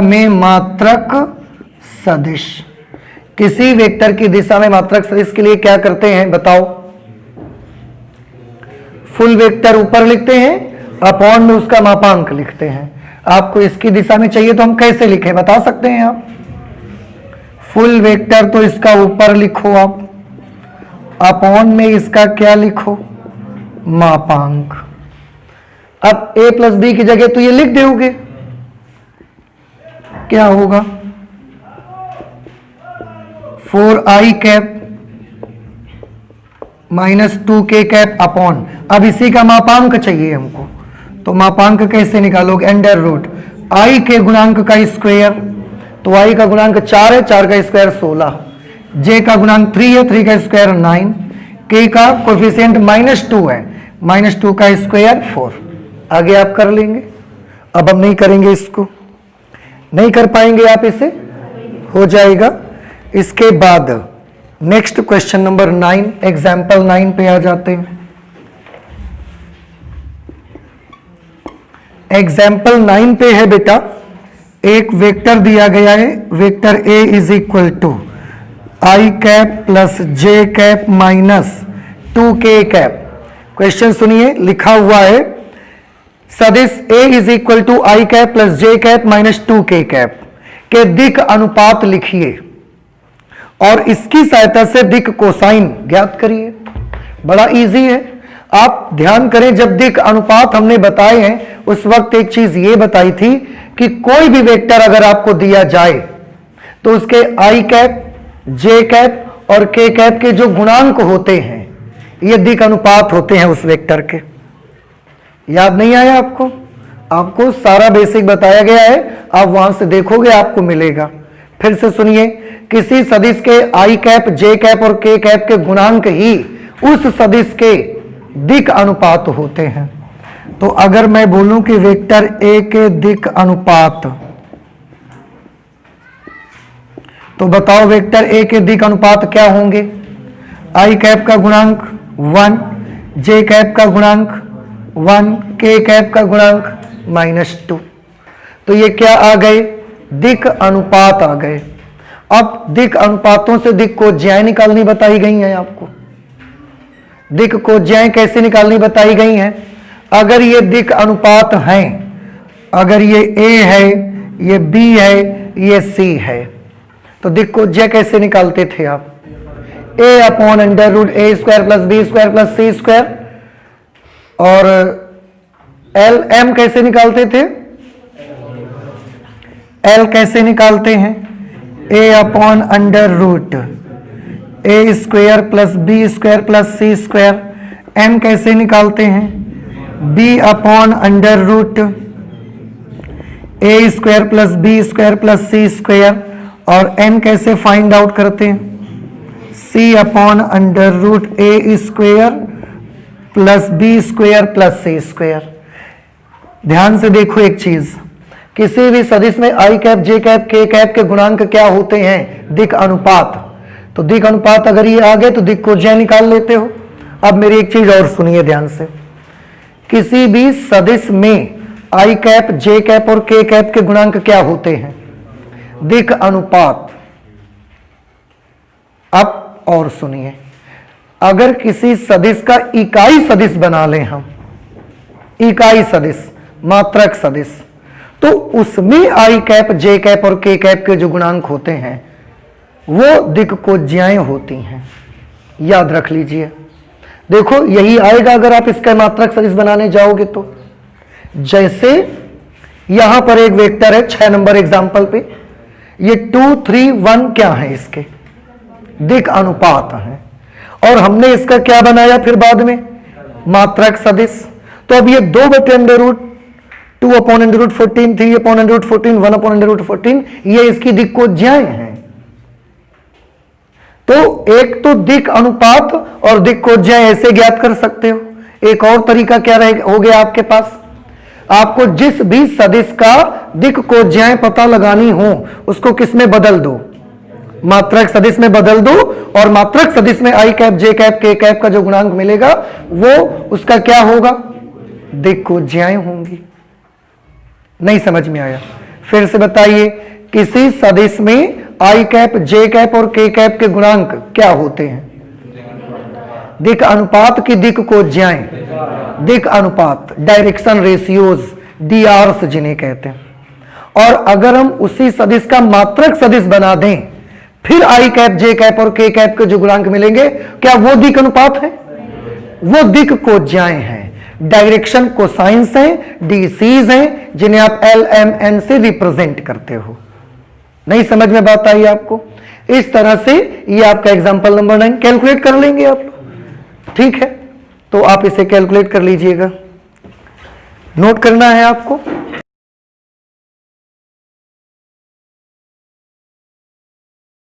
में मात्रक सदिश, किसी वेक्टर की दिशा में मात्रक सदिश के लिए क्या करते हैं बताओ? फुल वेक्टर ऊपर लिखते हैं, अपॉन में उसका मापांक लिखते हैं। आपको इसकी दिशा में चाहिए तो हम कैसे लिखें बता सकते हैं आप? फुल वेक्टर तो इसका ऊपर लिखो आप, अपॉन में इसका क्या लिखो? मापांक। अब a प्लस बी की जगह तो ये लिख दोगे, क्या होगा? 4i cap minus 2k cap upon, अब इसी का मापांक चाहिए हमको, तो मापांक कैसे निकालोगे? अंडर रूट i के गुणांक का स्क्वायर, तो i का गुणांक 4 है, 4 का स्क्वायर 16, j का गुणांक 3 है, 3 का स्क्वायर 9, k का कोफिशिएंट -2 है, -2 का स्क्वायर 4। आगे आप कर लेंगे। अब हम नहीं करेंगे, इसको नहीं कर पाएंगे आप, इसे हो जाएगा। इसके बाद नेक्स्ट क्वेश्चन नंबर 9, एग्जाम्पल 9 पे आ जाते हैं। एग्जाम्पल 9 पे है बेटा, एक वेक्टर दिया गया है, vector A is equal to I cap plus J cap minus 2k cap. Question सुनिए, लिखा हुआ है सदिश A is equal to I cap plus J cap minus 2k cap के दिक् अनुपात लिखिए और इसकी सहायता से दिक् कोसाइन ज्ञात करिए। बड़ा इजी है, आप ध्यान करें, जब दिक् अनुपात हमने बताए हैं उस वक्त एक चीज ये बताई थी कि कोई भी वेक्टर अगर आपको दिया जाए तो उसके आई कैप, जे कैप और के कैप के जो गुणांक होते हैं ये दिक् अनुपात होते हैं उस वेक्टर के। याद नहीं आया आपको? आपको सारा बेसिक बताया गया है, आप वहां से देखोगे आपको मिलेगा। फिर से सुनिए, किसी सदिश के आई कैप, जे कैप और के कैप के गुणांक ही उस सदिश के दिक् अनुपात होते हैं। तो अगर मैं बोलूं कि वेक्टर ए के दिक् अनुपात, तो बताओ वेक्टर ए के दिक् अनुपात क्या होंगे? आई कैप का गुणांक 1, जे कैप का गुणांक 1, के कैप का गुणांक -2। तो ये क्या आ गए? दिक् अनुपात आ गए। अब दिक् अनुपातों से दिक् कोज्याएं निकालनी बताई गई हैं आपको। दिक् कोज्याएं कैसे निकालनी बताई गई हैं? अगर ये दिक् अनुपात हैं, अगर ये A है, ये B है, ये C है, तो दिक् कोज्या कैसे निकालते थे आप? A upon under root A square plus B square plus C square. और एल एम कैसे निकालते थे? एल कैसे निकालते हैं? A upon under root A square plus B square plus C square. M कैसे निकालते हैं? b upon under root A square plus B square plus C square. और n कैसे फाइंड आउट करते हैं? c अपॉन under root A square plus B square plus C square. ध्यान से देखो एक चीज, किसी भी सदिश में आई कैप, जे कैप, के कैप के गुणांक क्या होते हैं? दिक् अनुपात। तो दिक् अनुपात अगर ये आ गए तो दिक् कोज्या निकाल लेते हो। अब मेरी एक चीज और सुनिए ध्यान से, किसी भी सदिश में आई कैप, जे कैप और के कैप के गुणांक क्या होते हैं? दिक् अनुपात। अब और सुनिए, अगर किसी सदिश का इकाई सदिश बना लें हम, इकाई सदिश, मात्रक सदिश, तो उसमें आई कैप, जे कैप और के कैप के जो गुणांक होते हैं वो दिक् कोज्याएं होती हैं। याद रख लीजिए। देखो यही आएगा अगर आप इसका मात्रक सदिश बनाने जाओगे तो। जैसे यहां पर एक वेक्टर है 6 नंबर एग्जाम्पल पे, ये 2, 3, 1 क्या है? इसके दिक् अनुपात है। और हमने इसका क्या बनाया फिर बाद में? मात्रक सदिश। तो अब ये 2 बटे under root 2 upon under root 14, 3 upon under root 14, 1 upon under root 14, ये इसकी दिक् कोज्याएं हैं। तो एक तो दिक् अनुपात और दिक् कोज्याएं ऐसे ज्ञात कर सकते हो। एक और तरीका क्या हो गया आपके पास? आपको जिस भी सदिश का दिक् कोज्याएं पता लगानी हो उसको किस में बदल दो? मात्रक सदिश में बदल दो। और मात्रक सदिश में आई कैप, जे कैप, के कैप का जो गुणांक मिलेगा वो उसका क्या होगा? दिक् कोज्याएं होंगी। नहीं समझ में आया? फिर से बताइए, किसी सदिश में आई कैप, जे कैप और के कैप के गुणांक क्या होते हैं? दिक् अनुपात की दिक् कोज्याएं, दिक् अनुपात, डायरेक्शन रेशियोज, डीआरस जिन्हें कहते हैं। और अगर हम उसी सदिश का मात्रक सदिश बना दें, फिर आई कैप, जे कैप और के कैप के जो गुणांक मिलेंगे, क्या वो दिक् अनुपात है? वो दिक् कोज्याएं हैं, डायरेक्शन कोसाइंस हैं, डीसीज हैं, जिन्हें आप एल एम एन से रिप्रेजेंट करते हो। नहीं समझ में बात आई आपको? इस तरह से ये आपका एग्जांपल नंबर 9 कैलकुलेट कर लेंगे आप। ठीक है, तो आप इसे कैलकुलेट कर लीजिएगा। नोट करना है आपको।